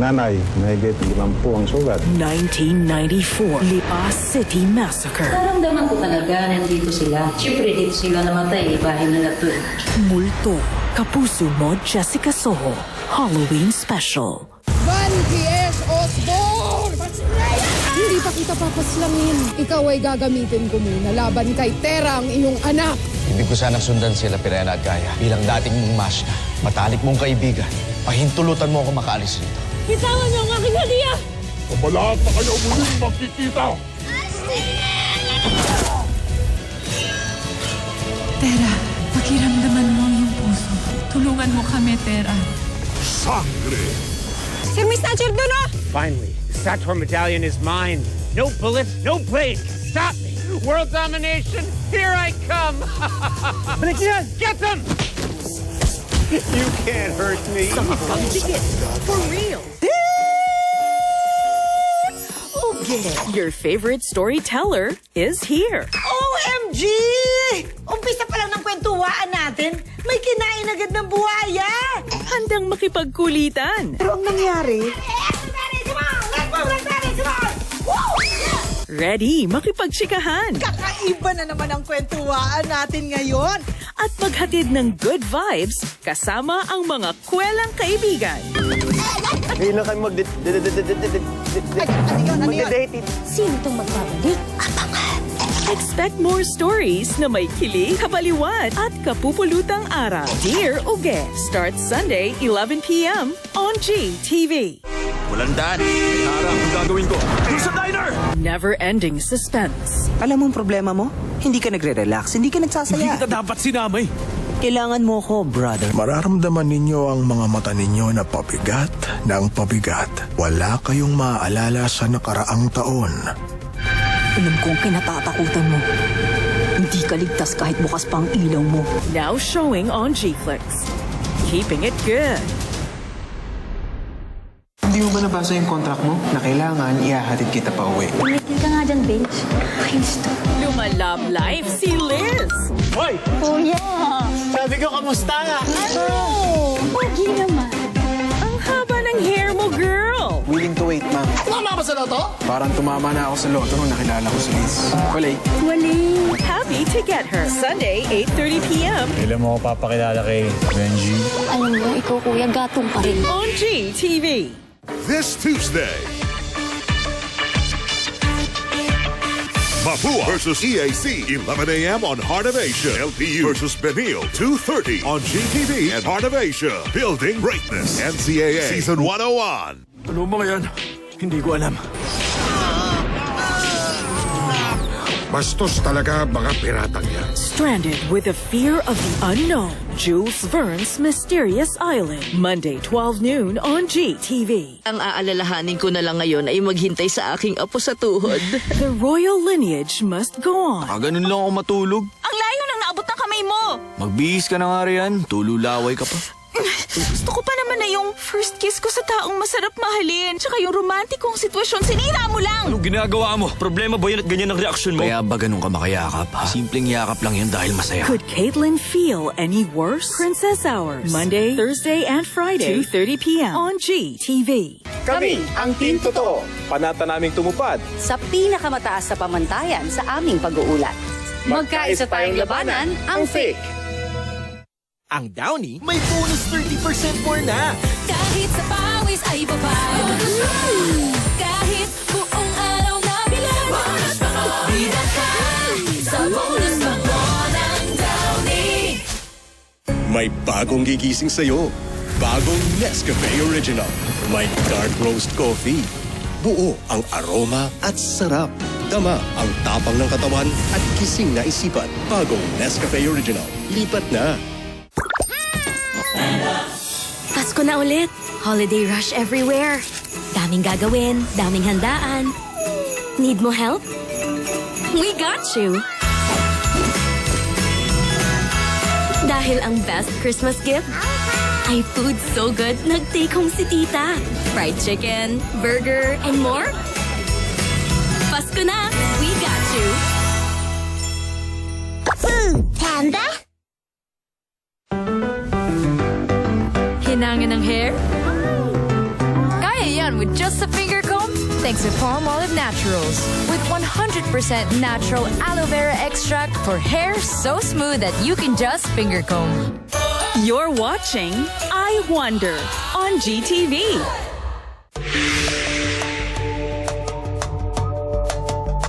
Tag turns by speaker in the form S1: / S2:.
S1: nanay, mahigit 50 ang sugat.
S2: 1994 Lipa City Massacre.
S3: Naramdaman ko talaga nandito sila. Siyempre dito sila namatay, bahay nila to.
S2: Multo, Kapuso mo Jessica Soho, Halloween Special.
S4: Van P.S. Osborne! Hindi pa kita papaslangin. Ikaw ay gagamitin ko muna laban kay Tera, ang iyong anak.
S5: Ibig ko sanang sundan sila, Pirena at Gaia. Bilang dating mong masya, matalik mong kaibigan, pahintulutan mo ako makaalis rito.
S6: Bitawan niyo ang aking hadiah!
S7: Pabalahan pa kayo muling magkikita!
S6: Tera, pakiramdaman mo yung puso. Tulungan mo kami, Tera.
S7: Sangre!
S4: Sir, Miss Sacerdono!
S8: Finally, the Sator medallion is mine. No bullet, no blade can stop me. World domination, here I come. Get them! You can't hurt me.
S2: For real. Okay, your favorite storyteller is here.
S9: OMG! Umpisa pa lang ng kwentuhaan natin, may kinain agad ng buhaya!
S2: Handang makipagkulitan.
S9: Pero ang nangyari...
S2: Ready makipagtsikahan.
S9: Kakaiba na naman ang kwentuhaan natin ngayon!
S2: At maghatid ng good vibes kasama ang mga kwelang kaibigan.
S5: Ngayon lang kayo mag-date.
S6: Sino itong magbabalik?
S2: Expect more stories na may kilig, kabaliwan at kapupulutang araw. Dear Uge starts Sunday 11 p.m. on GTV.
S5: Walang daan. May harang ang gagawin ko. Doon sa diner!
S2: Never-ending suspense.
S10: Alam mo ang problema mo? Hindi ka nagre-relax, hindi ka nagsasaya.
S5: Hindi kita dapat sinamay.
S10: Kailangan mo ko, brother.
S7: Mararamdaman ninyo ang mga mata ninyo na pabigat ng pabigat. Wala kayong maaalala sa nakaraang taon.
S6: Alam kong kinatatakutan mo. Hindi ka ligtas kahit bukas pa ang ilaw mo.
S2: Now showing on Gflix. Keeping it good.
S11: Hindi mo ba nabasa yung contract mo na kailangan ihahatid kita pa uwi?
S3: Tumigil ka nga dyan, Bench. Ayos to.
S2: Lumalab life si Liz.
S5: Hoy!
S3: Kuya!
S5: Sabi ko, kamusta nga?
S3: Ano? Pogi naman.
S2: Ang haba ng hair mo, girl.
S11: Willing to wait, ma'am.
S5: Tumama ba sa loto?
S11: Parang tumama na ako sa loto nung nakilala ko si Liz. Walay.
S3: Wali.
S2: Happy to get her. Sunday, 8:30 p.m.
S5: Kailan mo ako papakilala kay Benji?
S3: Alam mo, ikaw kuya, gatong pa rin.
S2: on GTV.
S7: This Tuesday, Mapua versus EAC, 11 a.m. on Heart of Asia. LPU versus Benil, 2:30 on GTV and Heart of Asia. Building Greatness. NCAA Season 101.
S5: Ano ba yan? Hindi ko alam.
S7: Bastos talaga mga piratang yan.
S2: Stranded with the fear of the unknown. Jules Verne's Mysterious Island. Monday, 12 noon on GTV.
S6: Ang aalalahanin ko na lang ngayon ay maghintay sa aking apo sa tuhod.
S2: The royal lineage must go on.
S5: Ganun lang ako matulog.
S6: Ang layo nang naabot ng kamay mo!
S5: Magbihis ka na nga riyan. Tululaway ka pa.
S6: Gusto ko pa naman na yung first kiss ko sa taong masarap mahalin. Tsaka yung romantikong sitwasyon, sinira mo lang!
S5: Anong ginagawa mo? Problema ba yun at ganyan ang reaksyon mo? Kaya ba ganun ka makayakap, ha? Simpleng yakap lang yan dahil masaya.
S2: Could Caitlyn feel any worse? Princess Hours. Monday, Thursday, and Friday, 2:30 p.m. on GTV.
S12: Kami ang Team Totoo. Panata naming tumupad.
S3: Sa pinakamataas sa pamantayan sa aming pag-uulat. Magkaisa tayong labanan, ang fake.
S5: Ang Downy may bonus 30% more na.
S6: Kahit sa pawis ay babae. Kahit buong araw na bilang. Bonus pa ko. Bida ka sa bonus pa ko ng Downy.
S7: May bagong gigising sa'yo. Bagong Nescafe Original. May dark roast coffee. Buo ang aroma at sarap. Dama ang tapang ng katawan at gising na isipan. Bagong Nescafe Original. Lipat na.
S3: Pasko na ulit. Holiday rush everywhere. Daming gagawin, daming handaan. Need mo help? We got you! Dahil ang best Christmas gift ay food so good, nag-take home si tita. Fried chicken, burger, and more. Pasko na! We got you! Panda?
S6: Hinangin ng hair? Kaya yan! done with just a finger comb? Thanks to Palmolive Naturals. With 100% natural aloe vera extract for hair so smooth that you can just finger comb.
S2: You're watching I Wonder on GTV.